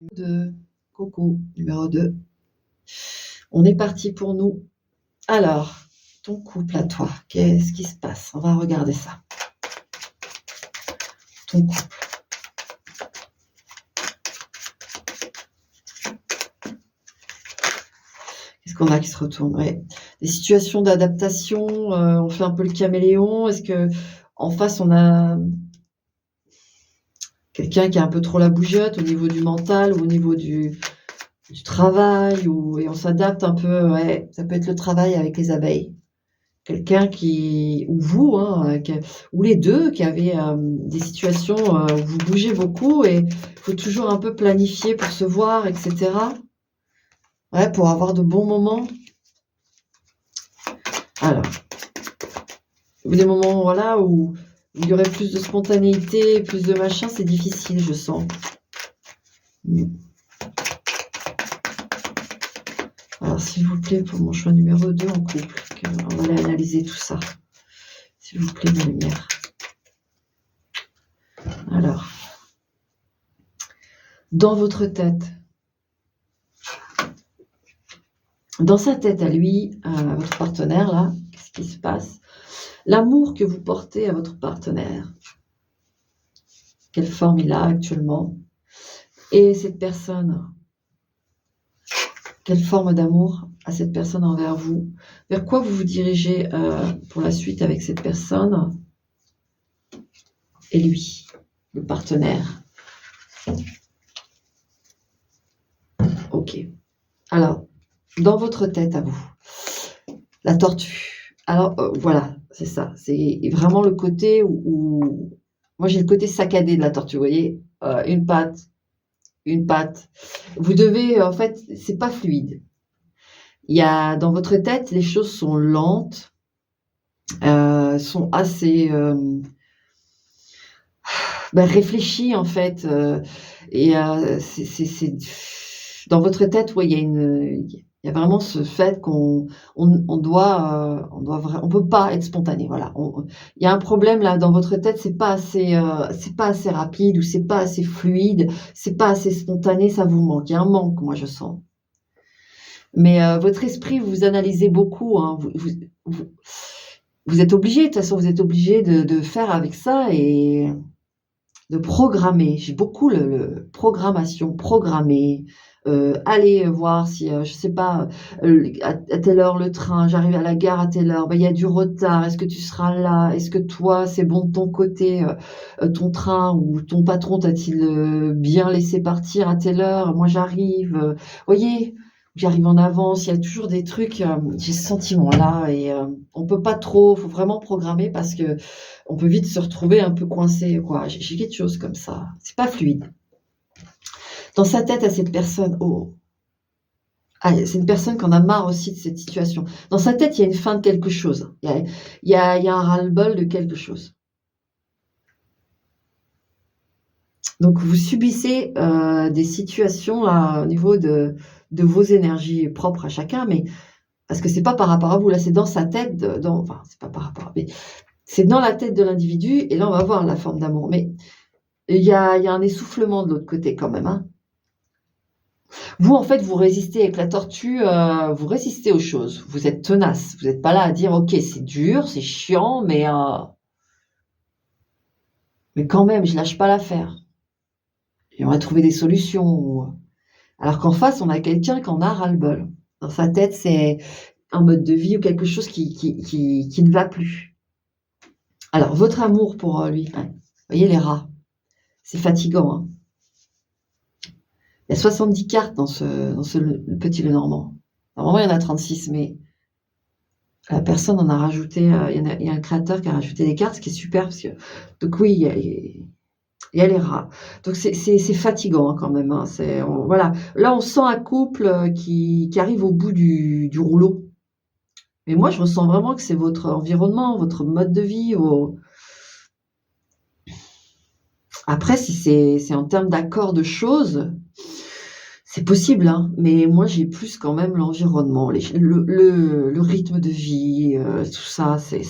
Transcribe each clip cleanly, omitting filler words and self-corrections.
De Coco, numéro 2. On est parti pour nous. Alors, ton couple à toi, qu'est-ce qui se passe? On va regarder ça. Ton couple. Qu'est-ce qu'on a qui se retourne? Ouais. Des situations d'adaptation, on fait un peu le caméléon. Est-ce que en face, on a quelqu'un qui a un peu trop la bougeotte au niveau du mental ou au niveau du travail et on s'adapte un peu, ouais, ça peut être le travail avec les abeilles. Quelqu'un qui ou vous, hein, ou les 2 qui avez, des situations, où vous bougez beaucoup et il faut toujours un peu planifier pour se voir et cetera. Ouais, pour avoir de bons moments. Alors, des moments, voilà, où il y aurait plus de spontanéité, plus de machin, c'est difficile, je sens. Alors, s'il vous plaît, pour mon choix numéro 2 en couple, on va aller analyser tout ça. S'il vous plaît, ma lumière. Alors, dans votre tête, dans sa tête à lui, à votre partenaire, là, qu'est-ce qui se passe? L'amour que vous portez à votre partenaire, quelle forme il a actuellement? Et cette personne, quelle forme d'amour a cette personne envers vous? Vers quoi vous vous dirigez pour la suite avec cette personne et lui, le partenaire? Ok. Alors, dans votre tête à vous, la tortue. Alors, voilà, c'est ça. C'est vraiment le côté où moi, j'ai le côté saccadé de la tortue, vous voyez? Une patte. Vous devez, en fait, c'est pas fluide. Il y a dans votre tête, les choses sont lentes, sont assez, réfléchies, en fait, et c'est dans votre tête, ouais, il y a vraiment ce fait on peut pas être spontané, voilà. Il y a un problème là dans votre tête, c'est pas assez rapide ou c'est pas assez fluide, c'est pas assez spontané, ça vous manque. Il y a un manque, moi je sens. Mais votre esprit, vous analysez beaucoup, hein, vous êtes obligé, de toute façon, vous êtes obligé de faire avec ça et de programmer. J'ai beaucoup le programmation, programmer, aller voir si, je sais pas, à telle heure le train, j'arrive à la gare à telle heure, bah, il y a du retard, est-ce que tu seras là? Est-ce que toi, c'est bon de ton côté, ton train ou ton patron t'a-t-il, bien laissé partir à telle heure? Moi, j'arrive, voyez? J'arrive en avance, il y a toujours des trucs, j'ai ce sentiment-là et on peut pas trop, faut vraiment programmer parce que on peut vite se retrouver un peu coincé, quoi. J'ai quelque chose comme ça. C'est pas fluide. Dans sa tête à cette personne, oh, ah, c'est une personne qui en a marre aussi de cette situation. Dans sa tête, il y a une fin de quelque chose. Il y a un ras-le-bol de quelque chose. Donc vous subissez des situations là, au niveau de vos énergies propres à chacun, mais parce que c'est pas par rapport à vous, là, c'est dans sa tête, enfin, c'est pas par rapport, mais c'est dans la tête de l'individu, et là, on va voir la forme d'amour. Mais il y a un essoufflement de l'autre côté quand même, hein. Vous, en fait, vous résistez avec la tortue, vous résistez aux choses. Vous êtes tenace. Vous n'êtes pas là à dire: «OK, c'est dur, c'est chiant, mais quand même, je lâche pas l'affaire et on va trouver des solutions». Alors qu'en face, on a quelqu'un qui en a ras-le-bol. Dans sa tête, c'est un mode de vie ou quelque chose qui ne va plus. Alors votre amour pour, lui, ouais, vous voyez les rats, c'est fatigant, hein. Il y a 70 cartes dans ce le petit Lenormand. Normalement, il y en a 36, mais la personne en a rajouté, il y a un créateur qui a rajouté des cartes, ce qui est super parce que donc oui, il y a les rats. Donc c'est fatigant, hein, quand même, hein. Voilà. Là, on sent un couple, qui arrive au bout du rouleau. Mais moi, je ressens vraiment que c'est votre environnement, votre mode de vie, vos après si c'est en termes d'accord de choses, c'est possible, hein, mais moi j'ai plus quand même l'environnement, le rythme de vie, tout ça, ouais,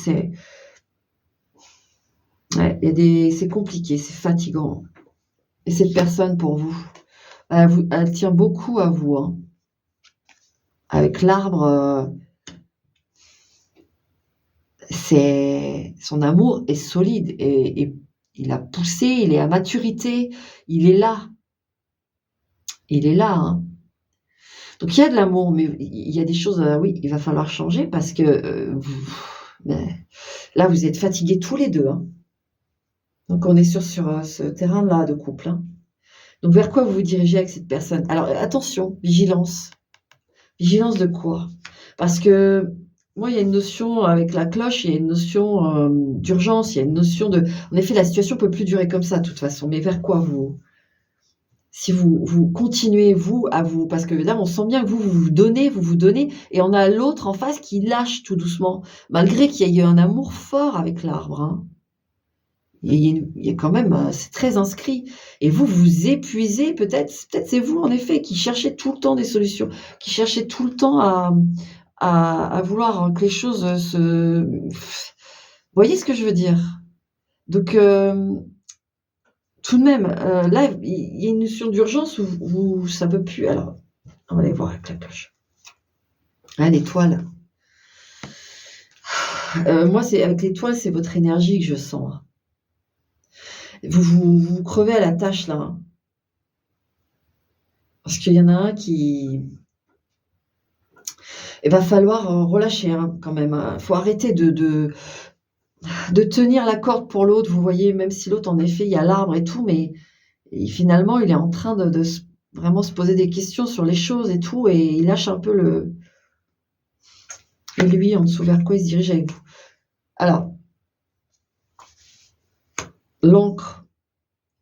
c'est compliqué, c'est fatigant. Et cette personne pour vous? Elle tient beaucoup à vous, hein. Avec l'arbre, c'est son amour est solide et il a poussé, il est à maturité, il est là, il est là, hein. Donc il y a de l'amour, mais il y a des choses, oui, il va falloir changer parce que, vous beh, là, vous êtes fatigués tous les 2, hein. Donc on est sur, ce terrain-là de couple, hein. Donc vers quoi vous vous dirigez avec cette personne? Alors, attention, vigilance. Vigilance de quoi? Parce que moi, il y a une notion avec la cloche, il y a une notion, d'urgence, il y a une notion de en effet, la situation peut plus durer comme ça de toute façon, mais vers quoi vous si vous continuez, vous, à vous parce que là, on sent bien que vous vous donnez et on a l'autre en face qui lâche tout doucement, malgré qu'il y ait eu un amour fort avec l'arbre, hein. Il y a quand même, c'est très inscrit et vous vous épuisez peut-être c'est vous en effet qui cherchez tout le temps des solutions, qui cherchez tout le temps à vouloir que les choses, vous voyez ce que je veux dire? Donc tout de même, là, il y a une notion d'urgence où ça peut plus alors, on va aller voir avec la cloche. Ah l'étoile, moi c'est avec l'étoile, c'est votre énergie que je sens, hein. Vous crevez à la tâche là, hein, parce qu'il y en a un qui il va falloir, relâcher, hein, quand même, hein. Faut arrêter de tenir la corde pour l'autre, vous voyez? Même si l'autre en effet, il y a l'arbre et tout, mais finalement, il est en train de vraiment se poser des questions sur les choses et tout et il lâche un peu le et lui, en dessous, vers quoi il se dirige avec vous? Alors, l'encre,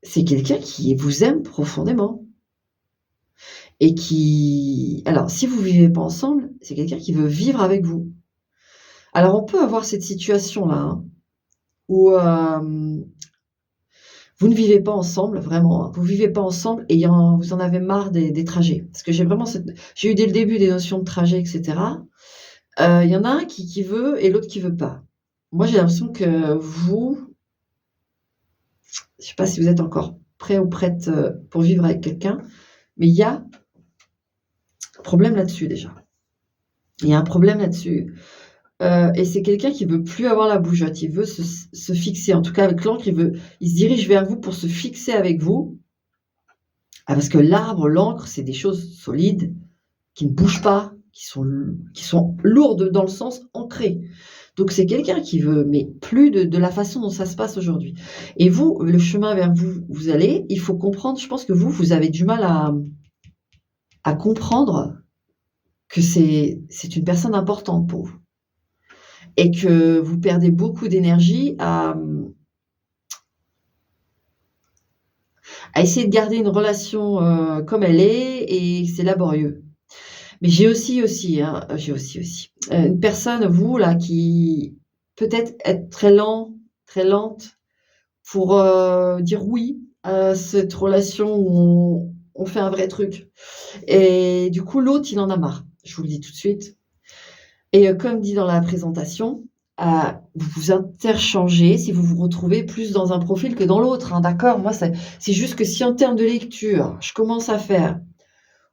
c'est quelqu'un qui vous aime profondément et qui alors si vous vivez pas ensemble, c'est quelqu'un qui veut vivre avec vous. Alors on peut avoir cette situation-là, hein, où, vous ne vivez pas ensemble, vraiment, hein, vous vivez pas ensemble et vous en avez marre des trajets. Parce que j'ai eu dès le début des notions de trajet et cetera. Il y en a un qui veut et l'autre qui veut pas. Moi, j'ai l'impression que vous je sais pas si vous êtes encore prêt ou prête, pour vivre avec quelqu'un, mais il y a un problème là-dessus déjà. Il y a un problème là-dessus, et c'est quelqu'un qui veut plus avoir la bougeotte. Il veut se fixer, en tout cas avec l'encre, il se dirige vers vous pour se fixer avec vous. Ah parce que l'arbre, l'encre, c'est des choses solides, qui ne bougent pas, qui sont lourdes dans le sens ancré. Donc c'est quelqu'un qui veut, mais plus de la façon dont ça se passe aujourd'hui. Et vous, le chemin vers vous allez, il faut comprendre, je pense que vous avez du mal à comprendre que c'est une personne importante pour vous et que vous perdez beaucoup d'énergie à essayer de garder une relation, comme elle est et c'est laborieux. Mais j'ai aussi, une personne, vous là, qui peut-être être très lente pour, dire oui à cette relation où on fait un vrai truc et du coup, l'autre, il en a marre. Je vous le dis tout de suite et comme dit dans la présentation, vous vous interchangez si vous vous retrouvez plus dans un profil que dans l'autre, hein, d'accord? Moi, c'est juste que si en termes de lecture, je commence à faire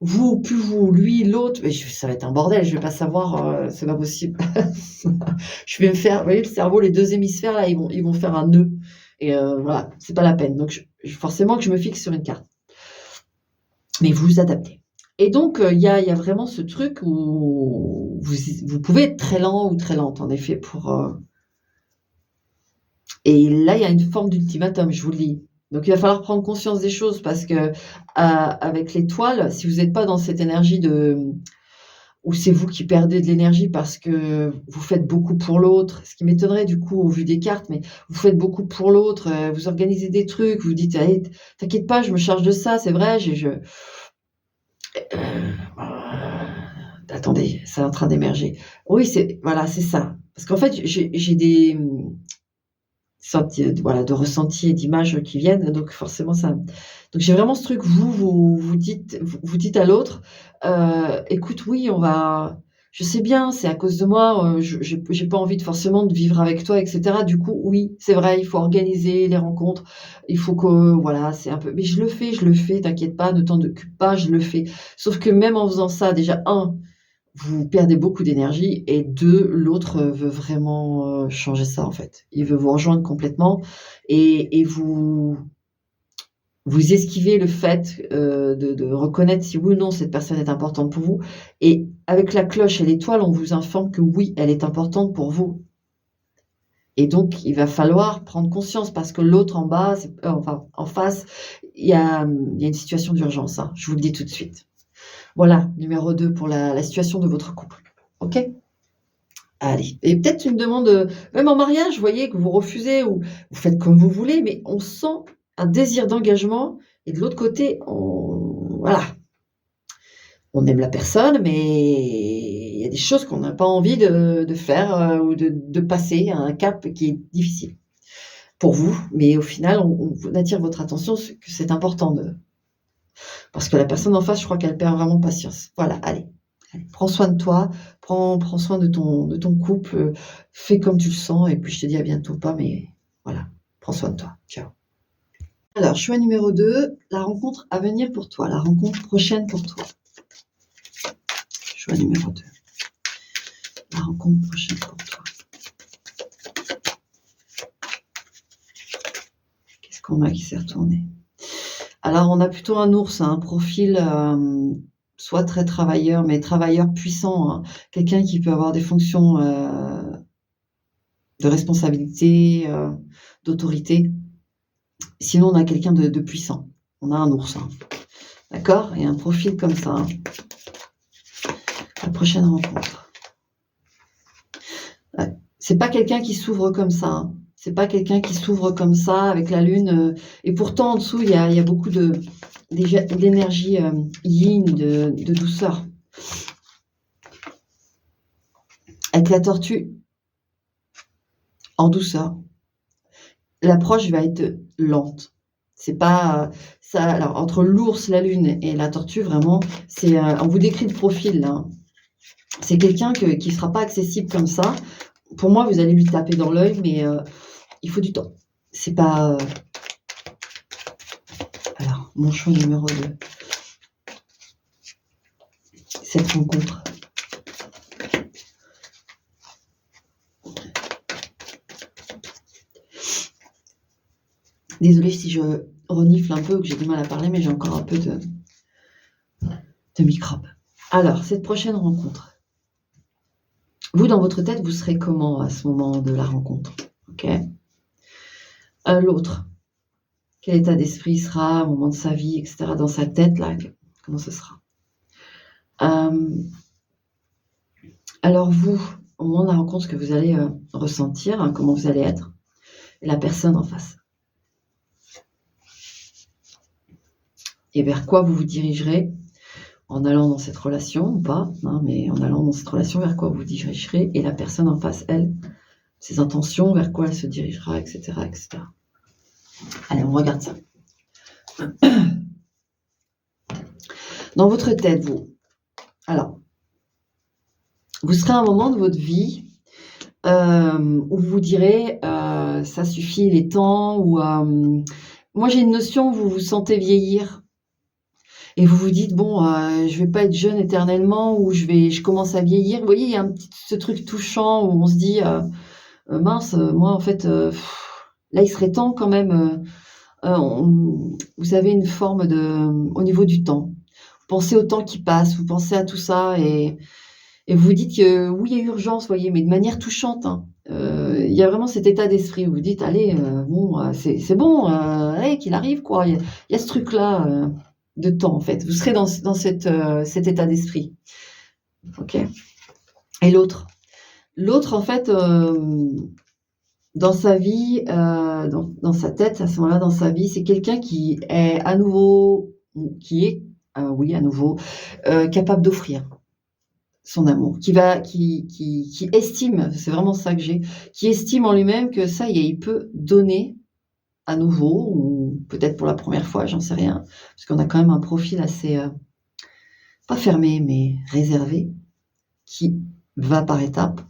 vous, plus vous, lui, l'autre, mais ça va être un bordel, je vais pas savoir, c'est pas possible. Je vais me faire vous voyez le cerveau, les 2 hémisphères là, ils vont faire un nœud et voilà, c'est pas la peine. Donc forcément que je me fixe sur une carte. Mais vous vous adaptez. Et donc il y a vraiment ce truc où vous pouvez être très lent ou très lente en effet et là, il y a une forme d'ultimatum, je vous le dis. Donc il va falloir prendre conscience des choses parce que, avec l'étoile, si vous êtes pas dans cette énergie où c'est vous qui perdez de l'énergie parce que vous faites beaucoup pour l'autre, ce qui m'étonnerait du coup au vu des cartes, mais vous faites beaucoup pour l'autre, vous organisez des trucs, vous dites: «Allez, t'inquiète pas, je me charge de ça, c'est vrai, attendez, c'est en train d'émerger». Oui, voilà, c'est ça. Parce qu'en fait, j'ai des, sorte voilà, de ressentis et d'images qui viennent, donc forcément ça donc j'ai vraiment ce truc, vous dites à l'autre: «Écoute, oui, on va» je sais bien, c'est à cause de moi, j'ai pas envie de forcément de vivre avec toi et cetera. Du coup, oui, c'est vrai, il faut organiser les rencontres, il faut que voilà, c'est un peu mais je le fais, t'inquiète pas, ne t'en occupe pas, je le fais. Sauf que même en faisant ça, déjà vous perdez beaucoup d'énergie et 2 l'autre, veut vraiment, changer ça, en fait. Il veut vous rejoindre complètement et vous esquivez le fait, de reconnaître si oui ou non cette personne est importante pour vous et avec la cloche et l'étoile, on vous informe que oui, elle est importante pour vous et donc il va falloir prendre conscience parce que l'autre en bas, enfin en face, il y a une situation d'urgence, hein, je vous le dis tout de suite. Voilà, numéro 2 pour la situation de votre couple. OK? Allez et peut-être une demande, même en mariage, vous voyez, que vous refusez ou vous faites comme vous voulez, mais on sent un désir d'engagement et de l'autre côté, on voilà, on aime la personne, mais il y a des choses qu'on n'a pas envie de faire, ou de passer à un cap qui est difficile pour vous, mais au final, on attire votre attention que c'est important de parce que la personne en face, je crois qu'elle perd vraiment patience. Voilà, allez. Allez, prends soin de toi, prends soin de ton couple, fais comme tu le sens et puis je te dis à bientôt. Pas mais voilà, prends soin de toi. Ciao. Alors, choix numéro 2, la rencontre à venir pour toi, la rencontre prochaine pour toi. Choix numéro 2, la rencontre prochaine pour toi. Qu'est-ce qu'on a qui s'est retourné? Alors, on a plutôt un ours, hein, un profil, soit très travailleur, mais travailleur puissant, hein. Quelqu'un qui peut avoir des fonctions, de responsabilité, d'autorité. Sinon, on a quelqu'un de puissant. On a un ours, hein. D'accord? Et un profil comme ça, hein. La prochaine rencontre. Ouais. C'est pas quelqu'un qui s'ouvre comme ça, hein. C'est pas quelqu'un qui s'ouvre comme ça avec la lune, et pourtant en dessous, il y a beaucoup d'énergie, yin, de douceur. Avec la tortue, en douceur. L'approche va être lente. C'est pas, ça alors entre l'ours, la lune et la tortue, vraiment, c'est, on vous décrit le profil là, hein. C'est quelqu'un qui sera pas accessible comme ça. Pour moi, vous allez lui taper dans l'œil, mais il faut du temps. C'est pas, alors mon choix numéro 2. Cette rencontre. Désolée si je renifle un peu ou que j'ai du mal à parler, mais j'ai encore un peu de microbes. Alors, cette prochaine rencontre. Vous, dans votre tête, vous serez comment à ce moment de la rencontre? OK? L'autre, quel état d'esprit sera au moment de sa vie et cetera, dans sa tête là, comment ce sera? Alors vous, au moment de la rencontre, ce que vous allez, ressentir, hein, comment vous allez être et la personne en face. Et vers quoi vous vous dirigerez en allant dans cette relation ou pas, hein, mais en allant dans cette relation, vers quoi vous vous dirigerez et la personne en face, elle, ses intentions, vers quoi elle se dirigera et cetera et cetera. Allez, on regarde ça. Dans votre tête, vous, alors, vous serez à un moment de votre vie, où vous vous direz, «Ça suffit, il est temps» ou moi j'ai une notion où vous vous sentez vieillir et vous vous dites: «Bon, je vais pas être jeune éternellement» ou «Je commence à vieillir». Vous voyez, il y a un petit ce truc touchant où on se dit, «Mince, moi en fait, là il serait temps quand même», vous avez une forme de au niveau du temps. Vous pensez au temps qui passe, vous pensez à tout ça et vous vous dites que oui, il y a urgence, vous voyez, mais de manière touchante, hein. Il y a vraiment cet état d'esprit où vous dites: «Allez, bon, c'est bon, allez qu'il arrive quoi». Il y a ce truc-là, de temps en fait. Vous serez dans cet état d'esprit. OK? Et l'autre? L'autre en fait, dans sa vie, dans sa tête, à ce moment-là, dans sa vie, c'est quelqu'un qui est à nouveau ou qui est, oui, à nouveau, capable d'offrir son amour, qui estime, c'est vraiment ça que j'ai, qui estime en lui-même que ça y est, il peut donner à nouveau ou peut-être pour la première fois, j'en sais rien. Parce qu'on a quand même un profil assez, pas fermé, mais réservé, qui va par étapes.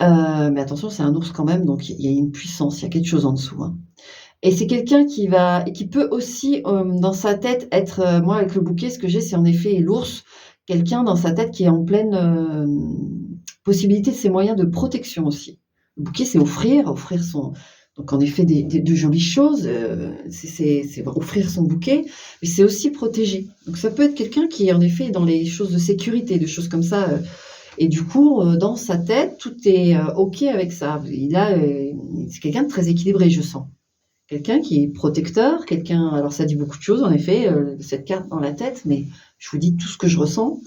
Mais attention, c'est un ours quand même, donc il y a une puissance, il y a quelque chose en dessous, hein. Et c'est quelqu'un qui peut aussi, dans sa tête être, moi avec le bouquet, ce que j'ai, c'est en effet l'ours, quelqu'un dans sa tête qui est en pleine, possibilité de ses moyens de protection aussi. Le bouquet, c'est offrir son donc en effet de jolies choses, c'est offrir son bouquet, mais c'est aussi protéger. Donc ça peut être quelqu'un qui en effet est dans les choses de sécurité, des choses comme ça, et du coup, dans sa tête, tout est, OK avec ça. C'est quelqu'un de très équilibré, je sens. Quelqu'un qui est protecteur, quelqu'un alors ça dit beaucoup de choses en effet, cette carte dans la tête, mais je vous dis tout ce que je ressens.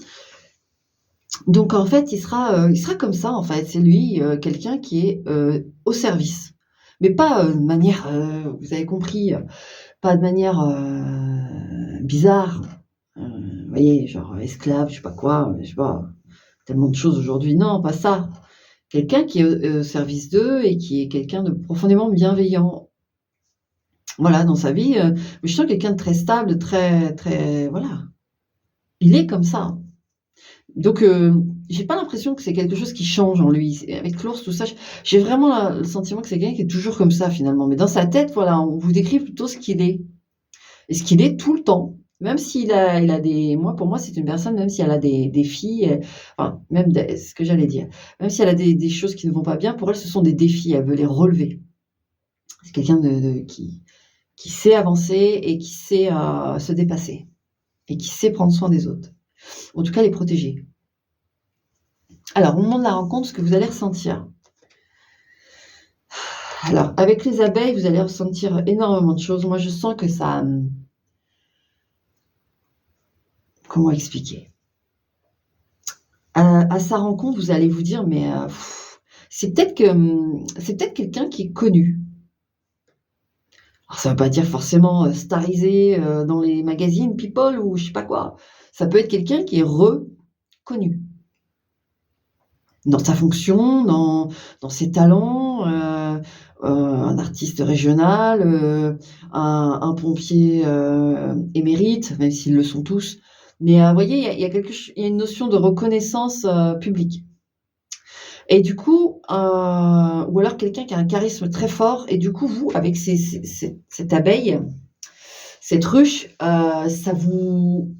Donc en fait, il sera comme ça en fait. C'est lui, quelqu'un qui est, au service. Mais pas, de manière, vous avez compris, pas de manière, bizarre, vous voyez, genre esclave, je sais pas quoi, je sais pas, tellement de choses aujourd'hui. Non, pas ça. Quelqu'un qui est au service d'eux et qui est quelqu'un de profondément bienveillant. Voilà, dans sa vie, mais je sens quelqu'un de très stable, très très voilà. Il est comme ça. Donc j'ai pas l'impression que c'est quelque chose qui change en lui. C'est avec l'ours, tout ça, j'ai vraiment le sentiment que c'est quelqu'un qui est toujours comme ça finalement. Mais dans sa tête, voilà, on vous décrit plutôt ce qu'il est. Et ce qu'il est tout le temps. Même il a des moi, pour moi, c'est une personne, même si elle a des défis, enfin, même des ce que j'allais dire. Même si elle a des choses qui ne vont pas bien, pour elle, ce sont des défis, elle veut les relever. C'est quelqu'un qui sait avancer et qui sait, se dépasser et qui sait prendre soin des autres. En tout cas, les protéger. Alors, au moment de la rencontre, ce que vous allez ressentir. Alors, avec les abeilles, vous allez ressentir énormément de choses. Moi, je sens que ça, comment expliquer? À sa rencontre, vous allez vous dire: «Mais, c'est peut-être quelqu'un qui est connu». Alors ça veut pas dire forcément, starisé, dans les magazines People ou je sais pas quoi. Ça peut être quelqu'un qui est reconnu. Dans sa fonction, dans ses talents, un artiste régional, un pompier, émérite, même s'ils le sont tous. Mais, vous voyez, il y a une notion de reconnaissance, publique. Et du coup, ou alors quelqu'un qui a un charisme très fort et du coup, vous, avec cette abeille, cette ruche, ça vous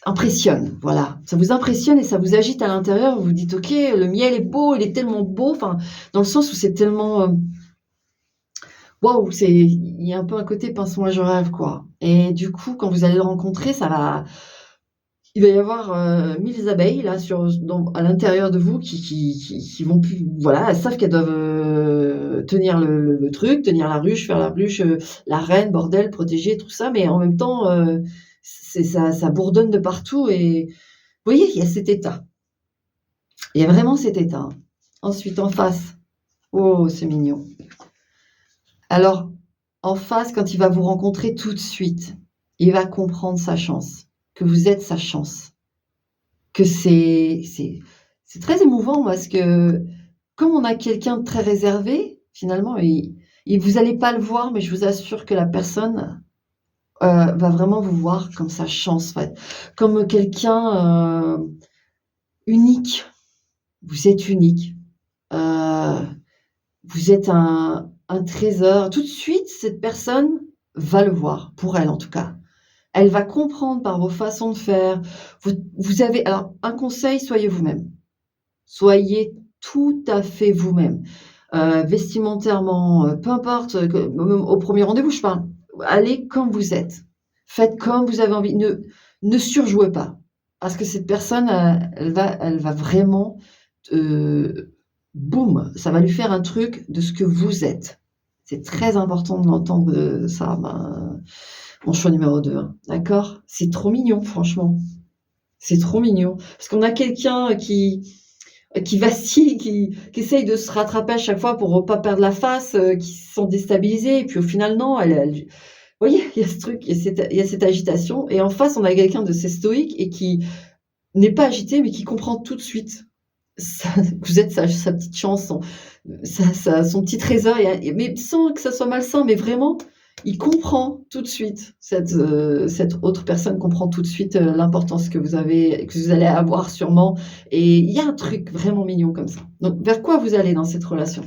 impressionne, voilà. Ça vous impressionne et ça vous agite à l'intérieur. Vous vous dites: «OK, le miel est beau, il est tellement beau», enfin, dans le sens où c'est tellement, waouh, il y a un peu un côté «pince-moi, je rêve», quoi. Et du coup, quand vous allez le rencontrer, il va y avoir, 1000 abeilles là à l'intérieur de vous qui vont plus voilà, elles savent qu'elles doivent, tenir le truc, tenir la ruche, faire la ruche, la reine, bordel, protéger, tout ça, mais en même temps, ça bourdonne de partout et vous voyez, il y a cet état. Il y a vraiment cet état, hein. Ensuite, en face, oh, c'est mignon. Alors, en face, quand il va vous rencontrer tout de suite, il va comprendre sa chance, que vous êtes sa chance. Que c'est très émouvant parce que comme on a quelqu'un de très réservé, finalement, vous allez pas le voir, mais je vous assure que la personne, va vraiment vous voir comme sa chance, en fait, comme quelqu'un, unique. Vous êtes unique, heu, vous êtes un trésor. Tout de suite, cette personne va le voir, pour elle en tout cas. Elle va comprendre par vos façons de faire. Vous avez alors un conseil, soyez vous-même. Soyez tout à fait vous-même, vestimentairement, peu importe, que même au premier rendez-vous, je parle. Allez comme vous êtes. Faites comme vous avez envie. Ne surjouez pas parce que cette personne, elle va vraiment, boum, ça va lui faire un truc de ce que vous êtes. C'est très important de l'entendre, ça, mon choix numéro 2, hein, d'accord? C'est trop mignon, franchement. C'est trop mignon parce qu'on a quelqu'un qui vacille, qui essaye de se rattraper à chaque fois pour pas perdre la face, qui se sent déstabilisé et puis au final non, elle vous voyez, il y a ce truc, il y a cette agitation et en face, on a quelqu'un de assez stoïque et qui n'est pas agité, mais qui comprend tout de suite sa que vous êtes sa petite chance, son petit trésor mais sans que ça soit malsain, mais vraiment, Il comprend tout de suite, cette autre personne comprend tout de suite, l'importance que vous allez avoir sûrement et il y a un truc vraiment mignon comme ça. Donc vers quoi vous allez dans cette relation?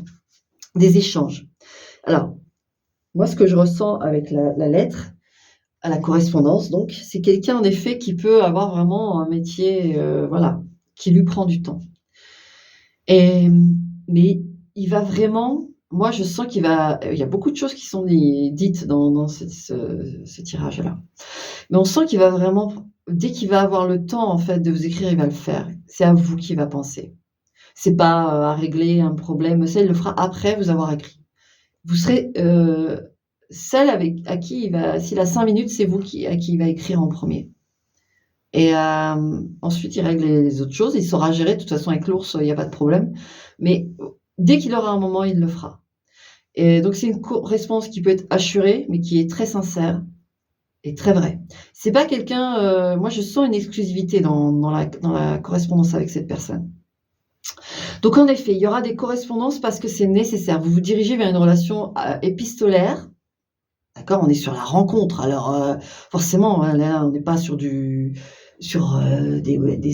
Des échanges. Alors, moi ce que je ressens avec la lettre, à la correspondance donc, c'est quelqu'un en effet qui peut avoir vraiment un métier, voilà, qui lui prend du temps et mais il va vraiment moi je sens il y a beaucoup de choses qui sont dites dans ce tirage-là. Mais on sent qu'il va vraiment dès qu'il va avoir le temps en fait de vous écrire, il va le faire. C'est à vous qu'il va penser. C'est pas, à régler un problème, ça il le fera après vous avoir écrit. Vous serez, celle avec à qui il va s'il a 5 minutes, c'est vous à qui il va écrire en premier. Et ensuite il règle les autres choses. Il saura gérer, de toute façon avec l'ours, il y a pas de problème. Mais dès qu'il aura un moment, il le fera. Et donc c'est une correspondance qui peut être assurée, mais qui est très sincère et très vraie. C'est pas quelqu'un, moi je sens une exclusivité dans la correspondance avec cette personne. Donc en effet, il y aura des correspondances parce que c'est nécessaire. Vous vous dirigez vers une relation, épistolaire. D'accord, on est sur la rencontre. Alors, forcément, hein, là, on n'est pas sur des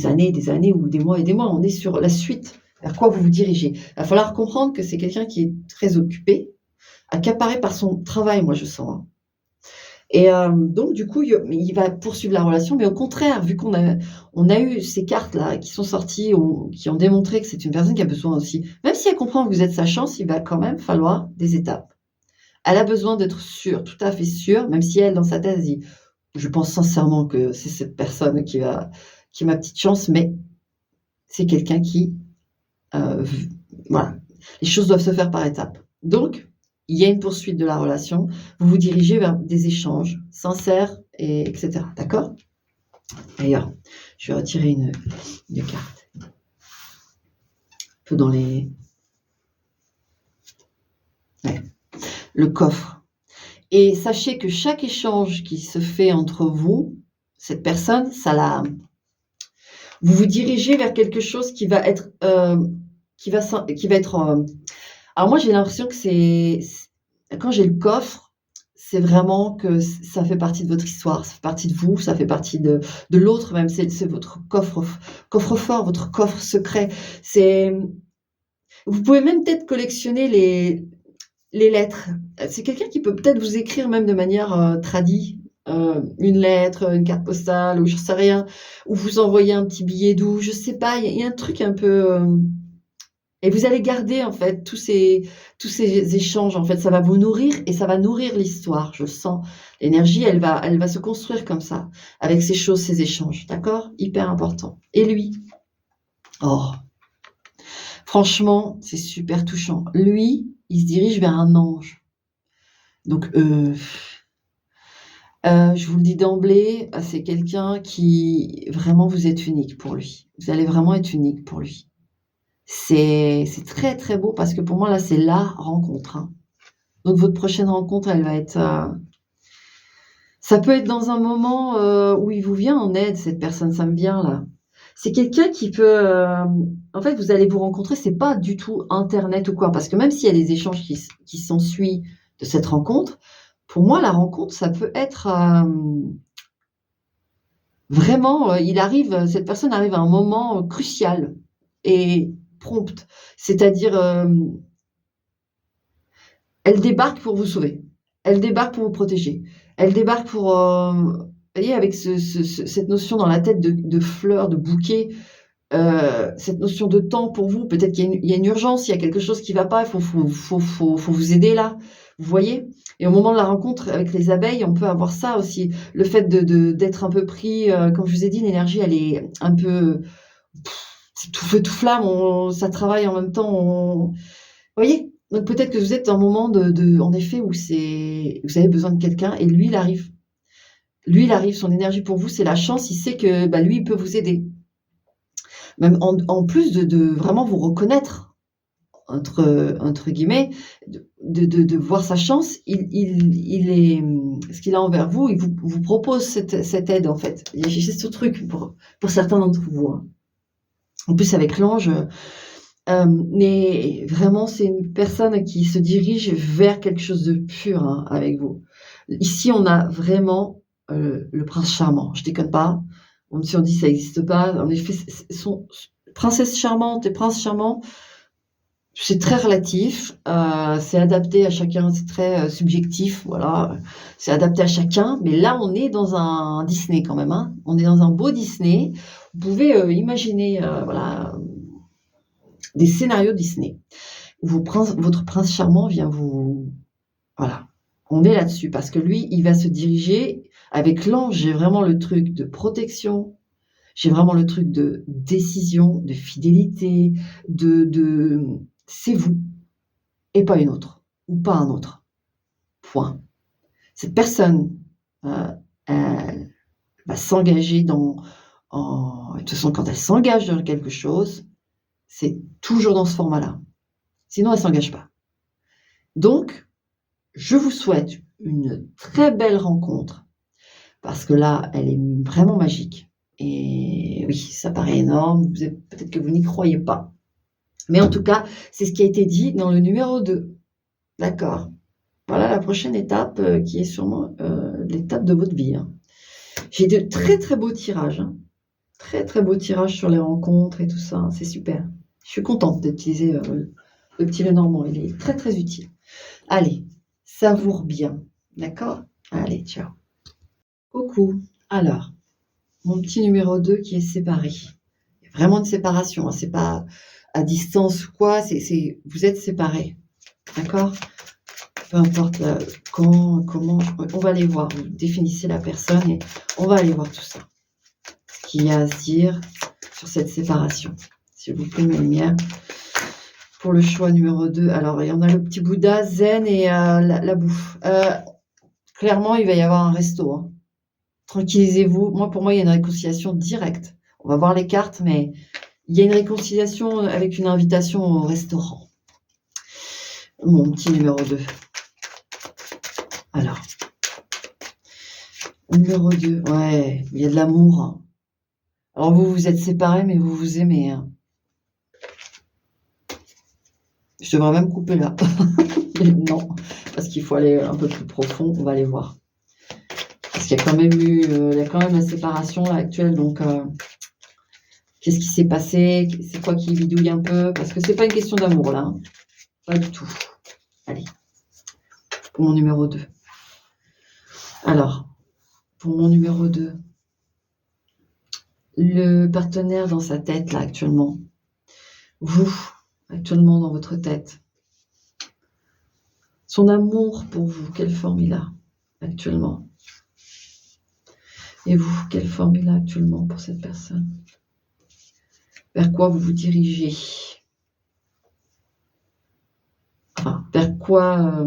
années ou des mois et des mois. On est sur la suite. Vers quoi vous vous dirigez? Il va falloir comprendre que c'est quelqu'un qui est très occupé, accaparé par son travail, moi je sens, hein. Et donc du coup, il va poursuivre la relation, mais au contraire, vu qu'on a eu ces cartes-là qui sont sorties, qui ont démontré que c'est une personne qui a besoin aussi, même si elle comprend que vous êtes sa chance, il va quand même falloir des étapes. Elle a besoin d'être sûre, tout à fait sûre, même si elle, dans sa tête, dit: «Je pense sincèrement que c'est cette personne qui est ma petite chance», mais c'est quelqu'un qui, voilà, les choses doivent se faire par étapes. Donc, il y a une poursuite de la relation, vous vous dirigez vers des échanges sincères etc. D'accord? D'ailleurs, je vais retirer une carte. Un peu dans les ouais, le coffre. Et sachez que chaque échange qui se fait entre vous, cette personne, vous vous dirigez vers quelque chose qui va être, alors moi j'ai l'impression que quand j'ai le coffre, c'est vraiment que ça fait partie de votre histoire, ça fait partie de vous, ça fait partie de l'autre même, c'est votre coffre-fort, votre coffre secret. Vous pouvez même peut-être collectionner les lettres. C'est quelqu'un qui peut peut-être vous écrire même de manière, tradie, une lettre, une carte postale ou j'en sais rien, ou vous envoyer un petit billet doux, je sais pas, il y a un truc un peu, et vous allez garder en fait tous ces échanges en fait, ça va vous nourrir et ça va nourrir l'histoire, je sens. L'énergie, elle va se construire comme ça, avec ces choses, ces échanges, d'accord? Hyper important. Et lui? Oh, franchement, c'est super touchant. Lui, il se dirige vers un ange. Donc, je vous le dis d'emblée, c'est quelqu'un qui vraiment vous êtes unique pour lui. Vous allez vraiment être unique pour lui. C'est très, très beau parce que pour moi là, c'est la rencontre, hein. Donc votre prochaine rencontre, elle va être, ça peut être dans un moment, où il vous vient en aide cette personne, ça me vient là. C'est quelqu'un qui peut, en fait, vous allez vous rencontrer, c'est pas du tout internet ou quoi, parce que même s'il y a des échanges qui s'ensuit de cette rencontre, pour moi la rencontre, ça peut être, vraiment, cette personne arrive à un moment, crucial et prompt. C'est-à-dire, elle débarque pour vous sauver. Elle débarque pour vous protéger. Elle débarque pour, vous voyez, avec cette notion dans la tête de fleurs, de bouquet, cette notion de temps pour vous. Peut-être qu'il y a une urgence, il y a quelque chose qui va pas, il faut vous aider là. Vous voyez? Et au moment de la rencontre avec les abeilles, on peut avoir ça aussi. Le fait d'être un peu pris, comme je vous ai dit, l'énergie, elle est un peu, c'est tout feu, tout flamme, ça travaille en même temps, vous voyez? Donc peut-être que vous êtes dans un moment en effet, où vous avez besoin de quelqu'un et lui, il arrive. Lui, il arrive, son énergie pour vous, c'est la chance, il sait que, bah, lui, il peut vous aider. Même en plus de vraiment vous «reconnaître» entre guillemets, de voir sa chance, il est, ce qu'il a envers vous, il vous propose cette aide en fait. Il y a ce truc pour certains d'entre vous, hein. En plus avec l'ange, Mais vraiment, c'est une personne qui se dirige vers quelque chose de pur, hein, avec vous. Ici, on a vraiment, le prince charmant. Je déconne pas. Même si on dit ça existe pas, en effet, sont princesse charmante et prince charmant, c'est très relatif, c'est adapté à chacun, c'est très, subjectif, voilà, c'est adapté à chacun. Mais là, on est dans un Disney quand même, hein. On est dans un beau Disney. Vous pouvez, imaginer, voilà, des scénarios Disney. Votre prince charmant vient vous voilà, on est là-dessus parce que lui, il va se diriger avec l'ange, j'ai vraiment le truc de protection, j'ai vraiment le truc de décision, de fidélité, de c'est vous et pas une autre ou pas un autre. Point. Cette personne, elle va s'engager de toute façon, quand elle s'engage dans quelque chose, c'est toujours dans ce format-là. Sinon, elle s'engage pas. Donc, je vous souhaite une très belle rencontre parce que là, elle est vraiment magique. Et oui, ça paraît énorme, peut-être que vous n'y croyez pas. Mais en tout cas, c'est ce qui a été dit dans le numéro 2. D'accord. Voilà la prochaine étape qui est sûrement l'étape de votre vie, hein. J'ai de très très beaux tirages, hein. Très très beaux tirages sur les rencontres et tout ça, hein. C'est super. Je suis contente d'utiliser le petit Lenormand, il est très très utile. Allez, savoure bien, d'accord? Allez, ciao. Coucou. Alors, mon petit numéro 2 qui est séparé. Il y a vraiment une séparation, hein, c'est pas à distance ou quoi, vous êtes séparés, d'accord? Peu importe quand, comment, on va aller voir. Vous définissez la personne et on va aller voir tout ça. Ce qu'il y a à se dire sur cette séparation. S'il vous plaît, mes lumières. Pour le choix numéro 2, alors il y en a le petit Bouddha, Zen et la bouffe. Clairement, il va y avoir un resto, hein. Tranquillisez-vous. Pour moi, il y a une réconciliation directe. On va voir les cartes, mais il y a une réconciliation avec une invitation au restaurant. Mon petit numéro 2. Alors, numéro 2, ouais, il y a de l'amour, hein. Alors vous êtes séparés, mais vous vous aimez, hein. Je devrais même couper là. Mais non, parce qu'il faut aller un peu plus profond, on va aller voir. Parce qu'il y a quand même il y a quand même la séparation là, actuelle, donc qu'est-ce qui s'est passé? C'est quoi qui bidouille un peu? Parce que c'est pas une question d'amour là, hein. Pas du tout. Allez, pour mon numéro 2. Alors, pour mon numéro 2, le partenaire dans sa tête là actuellement, vous, actuellement dans votre tête, son amour pour vous, quelle forme il a actuellement? Et vous, quelle forme il a actuellement pour cette personne? Vers quoi vous vous dirigez? Enfin, vers quoi,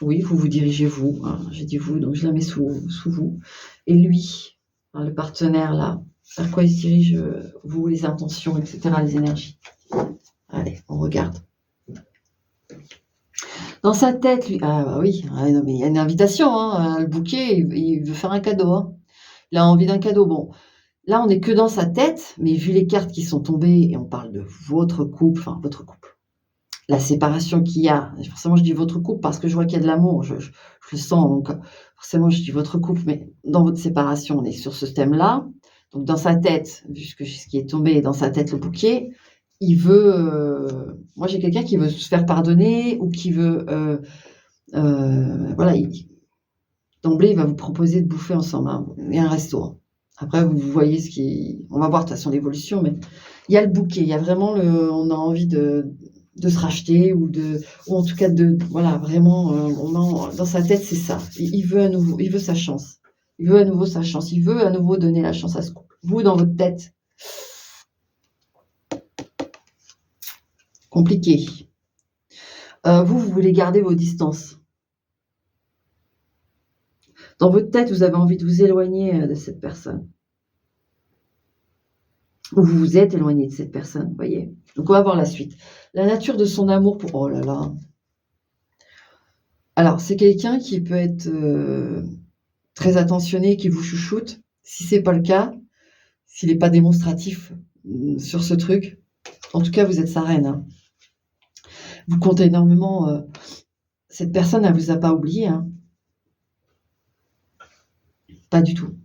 oui, vous vous dirigez vous, hein, j'ai dit vous, donc je la mets sous vous. Et lui, hein, le partenaire là, vers quoi il se dirige, vous, les intentions, etc., les énergies. Allez, on regarde. Dans sa tête, lui, ah bah oui, non, mais il y a une invitation, hein, le bouquet, il veut faire un cadeau, hein. Il a envie d'un cadeau. Bon, là, on n'est que dans sa tête, mais vu les cartes qui sont tombées, et on parle de votre couple, enfin votre couple, la séparation qu'il y a, forcément je dis votre couple parce que je vois qu'il y a de l'amour, je le sens, donc forcément je dis votre couple, mais dans votre séparation, on est sur ce thème-là. Donc dans sa tête, vu ce qui est tombé, dans sa tête le bouquet, il veut, moi j'ai quelqu'un qui veut se faire pardonner ou qui veut, voilà, d'emblée il va vous proposer de bouffer ensemble, hein, et un resto, hein. Après vous voyez on va voir de toute façon l'évolution, mais il y a le bouquet, il y a vraiment on a envie de se racheter ou en tout cas voilà, vraiment, dans sa tête c'est ça. Il veut à nouveau, il veut sa chance. Il veut à nouveau sa chance. Il veut à nouveau donner la chance à ce couple. Vous dans votre tête, compliqué. Vous voulez garder vos distances. Dans votre tête, vous avez envie de vous éloigner de cette personne. Ou vous vous êtes éloigné de cette personne, vous voyez. Donc on va voir la suite. La nature de son amour pour... Oh là là. Alors, c'est quelqu'un qui peut être très attentionné, qui vous chouchoute. Si c'est pas le cas, s'il n'est pas démonstratif sur ce truc, En tout cas, vous êtes sa reine, hein. Vous comptez énormément, cette personne, elle vous a pas oublié, hein. Pas du tout.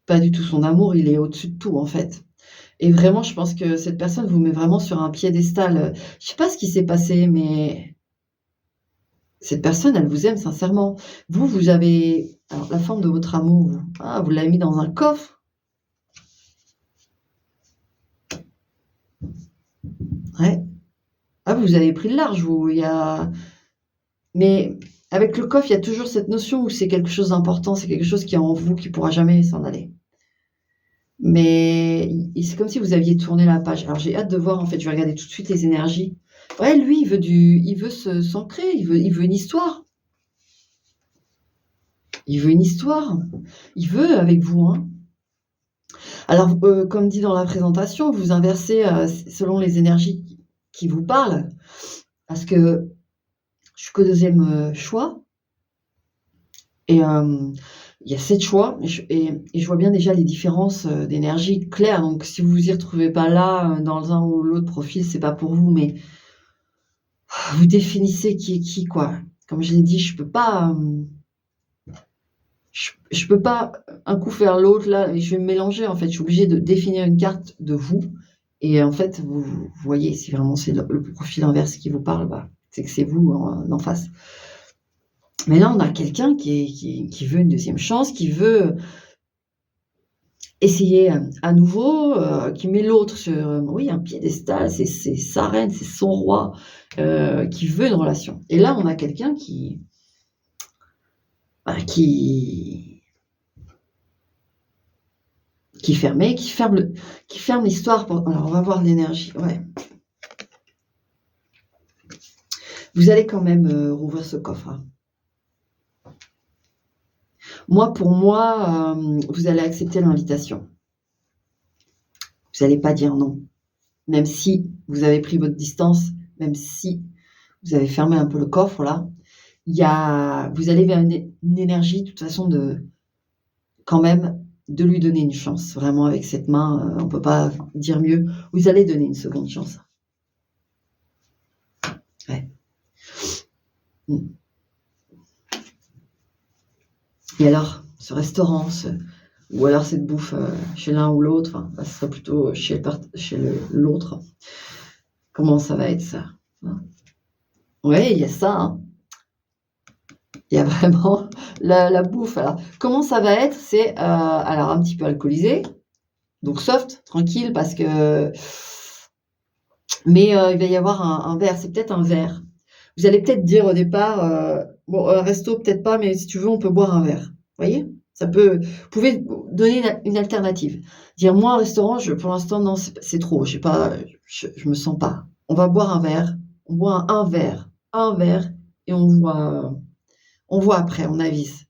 Pas du tout. Son amour, il est au-dessus de tout, en fait. Et vraiment, je pense que cette personne vous met vraiment sur un piédestal, je sais pas ce qui s'est passé, mais cette personne, elle vous aime sincèrement. Vous, vous avez alors la forme de votre amour, vous l'avez mis dans un coffre. Ouais. Ah, vous avez pris le large, vous. Mais avec le coffre, il y a toujours cette notion où c'est quelque chose d'important, c'est quelque chose qui est en vous, qui pourra jamais s'en aller. Mais c'est comme si vous aviez tourné la page. Alors j'ai hâte de voir, en fait, je vais regarder tout de suite les énergies. Ouais, lui, il veut s'ancrer, il veut une histoire. Il veut une histoire. Il veut avec vous, hein. Alors, comme dit dans la présentation, vous inversez, selon les énergies qui vous parlent, parce que je suis qu'au 2e, choix et il y a 7 choix et je vois bien déjà les différences, d'énergie claires. Donc si vous vous y retrouvez pas là, dans un ou l'autre profil, c'est pas pour vous, mais vous définissez qui est qui, quoi. Comme je l'ai dit, je peux pas un coup faire l'autre là et je vais me mélanger, en fait. Je suis obligée de définir une carte de vous et en fait, vous voyez si vraiment c'est le profil inverse qui vous parle, bah, c'est que c'est vous en face. Mais là, on a quelqu'un qui veut une 2e chance, qui veut essayer, à nouveau, qui met l'autre sur, oui, un piédestal, c'est sa reine, c'est son roi, qui veut une relation. Et là, on a quelqu'un bah, qui ferme l'histoire pour alors on va voir l'énergie, ouais. Vous allez quand même, rouvrir ce coffre, hein. Pour moi, vous allez accepter l'invitation. Vous allez pas dire non. Même si vous avez pris votre distance, même si vous avez fermé un peu le coffre là, vous allez vers une énergie de toute façon quand même de lui donner une chance. Vraiment avec cette main, on peut pas dire mieux. Vous allez donner une seconde chance. Ouais. Mmh. Et alors, ce restaurant, ou alors cette bouffe, chez l'un ou l'autre, enfin, ce serait plutôt chez l'autre. Comment ça va être ça, hein? Ouais, il y a ça, hein. Il y a vraiment la bouffe. Alors, comment ça va être? C'est, alors un petit peu alcoolisé, donc soft, tranquille parce que mais il va y avoir un verre, c'est peut-être un verre. Vous allez peut-être dire au départ, bon, resto peut-être pas, mais si tu veux, on peut boire un verre. Vous voyez? Vous pouvez donner une alternative. Dire: «Moi, un restaurant, pour l'instant, non, c'est trop, j'ai pas, je me sens pas. On va boire un verre, on boit un verre et on voit après, on avise.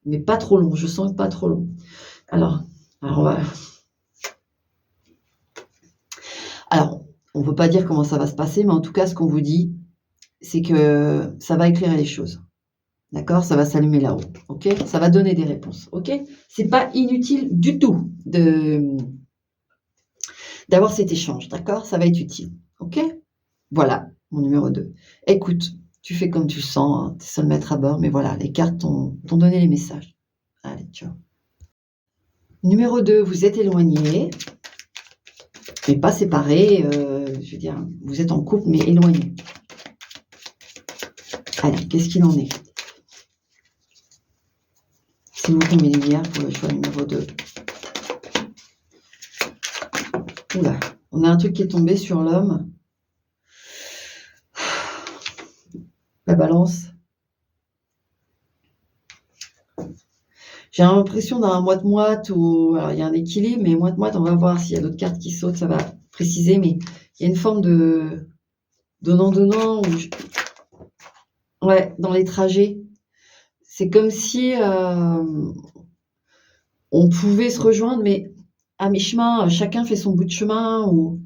Mais pas trop long, je sens que pas trop long». Alors alors on va alors, on peut pas dire comment ça va se passer, mais en tout cas, ce qu'on vous dit, c'est que ça va éclairer les choses. D'accord? Ça va s'allumer là-haut, OK? Ça va donner des réponses, OK? C'est pas inutile du tout d'avoir cet échange, d'accord? Ça va être utile, OK? Voilà, mon numéro 2. Écoute, tu fais comme tu sens, hein, tu es seul maître à bord, mais voilà, les cartes t'ont donné les messages. Allez, ciao. Numéro 2, vous êtes éloignés, mais pas séparés, je veux dire, vous êtes en couple, mais éloignés. Allez, qu'est-ce qu'il en est? S'il vous plaît, mes lumières pour le choix numéro 2. Oula, on a un truc qui est tombé sur l'homme. La balance. J'ai l'impression d'un moite-moite ou alors il y a un équilibre, mais moite-moite, on va voir s'il y a d'autres cartes qui sautent, ça va préciser, mais il y a une forme de donnant-donnant ouais, dans les trajets. C'est comme si, on pouvait se rejoindre, mais à mi-chemin, chacun fait son bout de chemin ou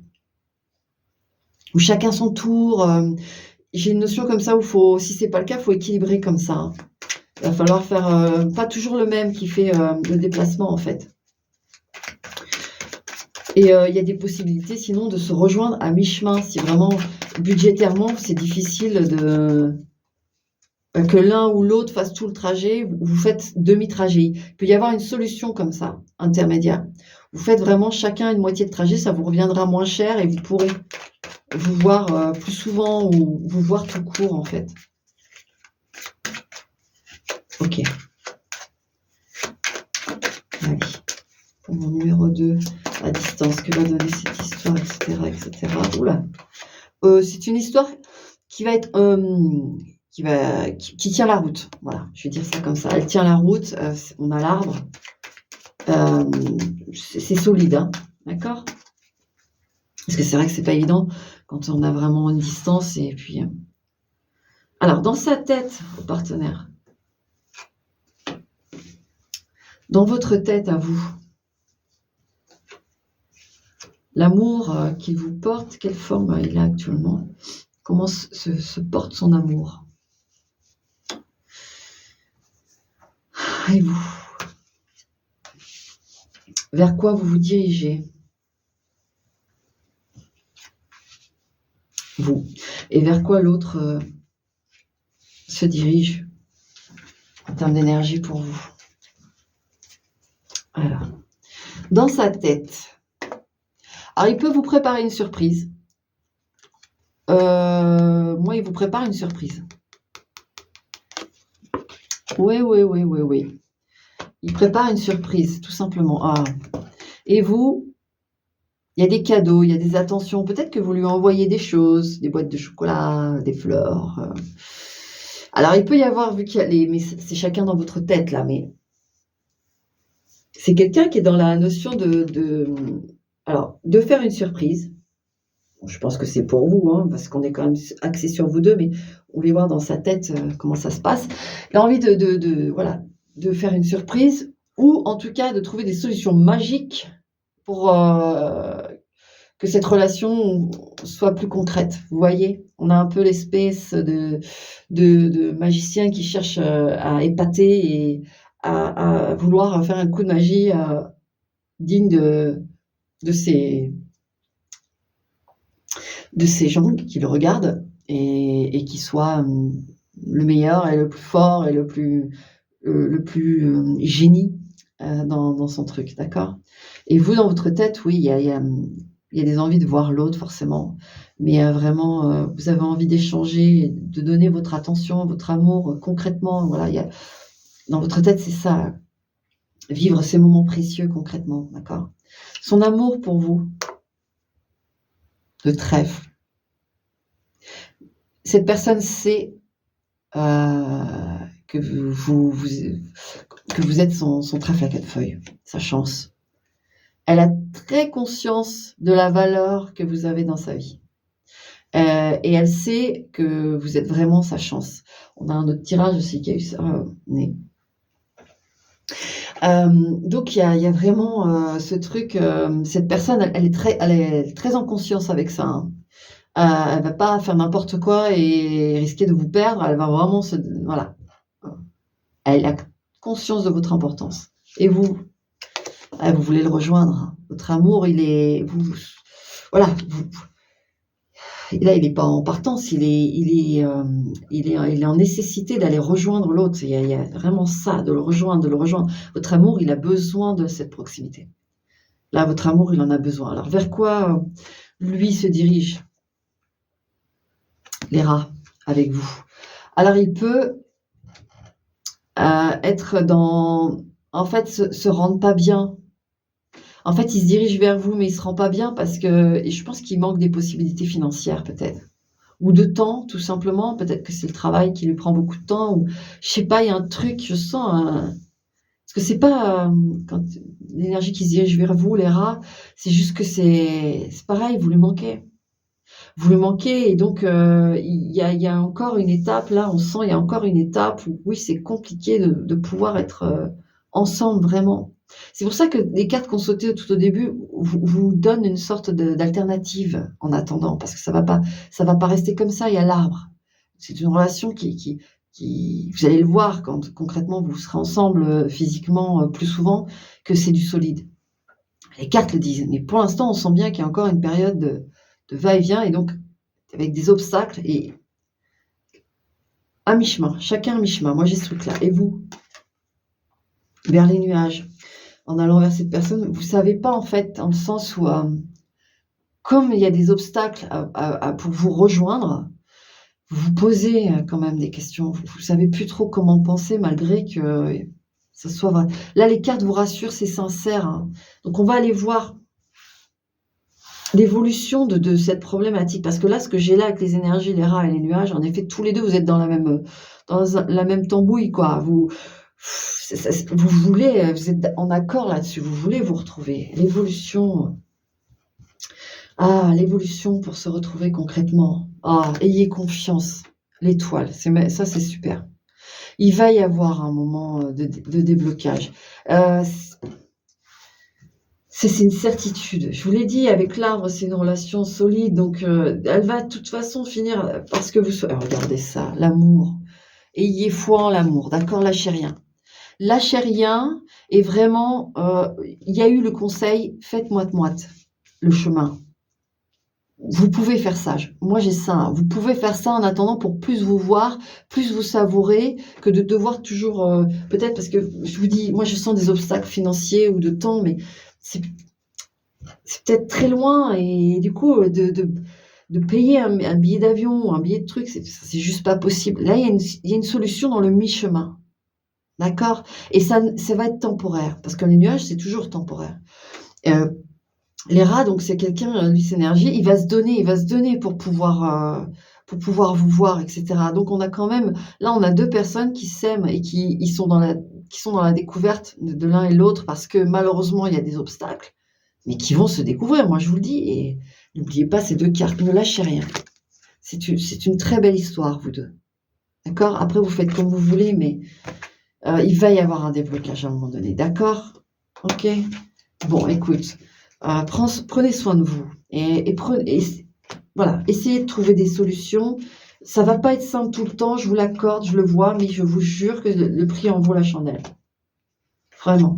chacun son tour, j'ai une notion comme ça où si c'est pas le cas, faut équilibrer comme ça, hein. Il va falloir faire, pas toujours le même qui fait, le déplacement, en fait. Et il y a des possibilités sinon de se rejoindre à mi-chemin si vraiment budgétairement c'est difficile que l'un ou l'autre fasse tout le trajet, vous faites demi-trajet. Il peut y avoir une solution comme ça, intermédiaire. Vous faites vraiment chacun une moitié de trajet, ça vous reviendra moins cher et vous pourrez vous voir plus souvent ou vous voir tout court en fait. Ok. Allez. Pour mon numéro 2, à distance, que va donner cette histoire, etc. etc. Oula. C'est une histoire qui va être qui tient la route. Voilà, je vais dire ça comme ça. Elle tient la route. On a l'arbre. C'est solide, hein, d'accord? Parce que c'est vrai que c'est pas évident quand on a vraiment une distance et puis. Alors, dans sa tête, au partenaire, dans votre tête à vous, l'amour qu'il vous porte, quelle forme il a actuellement? Comment se porte son amour? Et vous? Vers quoi vous vous dirigez? Vous. Et vers quoi l'autre se dirige en termes d'énergie pour vous? Alors, dans sa tête. Alors, il peut vous préparer une surprise. Moi, il vous prépare une surprise. Oui. Il prépare une surprise, tout simplement. Ah. Et vous, il y a des cadeaux, il y a des attentions. Peut-être que vous lui envoyez des choses, des boîtes de chocolat, des fleurs. Alors, il peut y avoir, vu qu'il y a les... Mais c'est chacun dans votre tête, là, mais... C'est quelqu'un qui est dans la notion alors, de faire une surprise. Bon, je pense que c'est pour vous, hein, parce qu'on est quand même axé sur vous deux, mais on va voir dans sa tête comment ça se passe. Il a envie de faire une surprise, ou en tout cas de trouver des solutions magiques pour que cette relation soit plus concrète. Vous voyez, on a un peu l'espèce de magicien qui cherche à épater et à vouloir faire un coup de magie digne de ces gens qui le regardent et qui soit le meilleur et le plus fort et le plus génie dans son truc, d'accord? Et vous, dans votre tête, oui, il y a des envies de voir l'autre, forcément, mais vraiment, vous avez envie d'échanger, de donner votre attention, votre amour concrètement. Voilà, dans votre tête, c'est ça, vivre ces moments précieux concrètement, d'accord? Son amour pour vous, le trèfle. Cette personne sait que vous êtes son trèfle à 4 feuilles, sa chance. Elle a très conscience de la valeur que vous avez dans sa vie. Et elle sait que vous êtes vraiment sa chance. On a un autre tirage aussi qui a eu ça. Donc il y a vraiment ce truc. Cette personne, elle est très en conscience avec ça. Hein. Elle va pas faire n'importe quoi et risquer de vous perdre. Elle va vraiment voilà. Elle a conscience de votre importance. Et vous, vous voulez le rejoindre. Votre amour, il est, voilà. Là, il n'est pas en partance. Il est en nécessité d'aller rejoindre l'autre. Il y a vraiment ça, de le rejoindre. Votre amour, il a besoin de cette proximité. Là, votre amour, il en a besoin. Alors, vers quoi lui se dirige les rats avec vous? Alors, il peut être en fait, se rendre pas bien. En fait, il se dirige vers vous, mais il se rend pas bien parce que je pense qu'il manque des possibilités financières, peut-être. Ou de temps, tout simplement. Peut-être que c'est le travail qui lui prend beaucoup de temps. Ou je sais pas, il y a un truc, je sens... parce que c'est pas... quand l'énergie qui se dirige vers vous, les rats, c'est juste que c'est pareil, vous lui manquez. Vous lui manquez et donc il y a encore une étape, là, on sent il y a encore une étape où oui, c'est compliqué de pouvoir être ensemble vraiment. C'est pour ça que les cartes qu'on sautait tout au début vous donnent une sorte d'alternative en attendant, parce que ça va pas rester comme ça, il y a l'arbre. C'est une relation qui vous allez le voir quand concrètement vous serez ensemble physiquement plus souvent, que c'est du solide. Les cartes le disent, mais pour l'instant, on sent bien qu'il y a encore une période de va-et-vient et donc avec des obstacles et à mi-chemin, chacun à mi-chemin. Moi, j'ai ce truc-là. Et vous? Vers les nuages, en allant vers cette personne, vous savez pas en fait, dans le sens où, comme il y a des obstacles pour vous rejoindre, vous vous posez, quand même des questions. Vous savez plus trop comment penser malgré que ça soit vrai. Là, les cartes vous rassurent, c'est sincère, hein. Donc on va aller voir l'évolution de cette problématique. Parce que là, ce que j'ai là avec les énergies, les rats et les nuages, en effet, tous les 2 vous êtes dans la même tambouille, quoi. Vous voulez, vous êtes en accord là-dessus, vous voulez vous retrouver. L'évolution pour se retrouver concrètement. Ayez confiance. L'étoile, ça, c'est super. Il va y avoir un moment, de déblocage. C'est une certitude. Je vous l'ai dit, avec l'arbre, c'est une relation solide, donc elle va de toute façon finir parce que vous soyez. Regardez ça, l'amour. Ayez foi en l'amour, d'accord? Lâchez rien. Lâchez rien et vraiment, il y a eu le conseil, faites moite-moite le chemin. Vous pouvez faire ça. Moi, j'ai ça, hein. Vous pouvez faire ça en attendant pour plus vous voir, plus vous savourer, que de devoir toujours, peut-être parce que je vous dis, moi, je sens des obstacles financiers ou de temps, mais c'est peut-être très loin et du coup, de payer un billet d'avion ou un billet de truc, c'est juste pas possible. Là, il y a une solution dans le mi-chemin, d'accord? Et ça va être temporaire parce que les nuages, c'est toujours temporaire. Les rats, donc c'est quelqu'un, lui, cette énergie, il va se donner pour pouvoir vous voir, et cetera. Donc on a quand même là, on a 2 personnes qui s'aiment et qui sont dans la découverte de l'un et l'autre parce que malheureusement, il y a des obstacles, mais qui vont se découvrir, moi je vous le dis et n'oubliez pas ces 2 cartes, ne lâchez rien. C'est une très belle histoire, vous 2. D'accord? Après vous faites comme vous voulez, mais il va y avoir un déblocage à un moment donné, d'accord? OK? Bon, écoute, prenez soin de vous et voilà, essayez de trouver des solutions. Ça va pas être simple tout le temps, je vous l'accorde, je le vois, mais je vous jure que le prix en vaut la chandelle. Vraiment,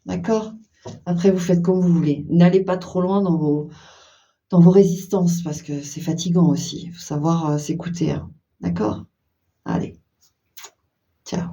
d'accord? Après, vous faites comme vous voulez. N'allez pas trop loin dans vos résistances parce que c'est fatigant aussi. Il faut savoir s'écouter, hein. D'accord? Allez, ciao.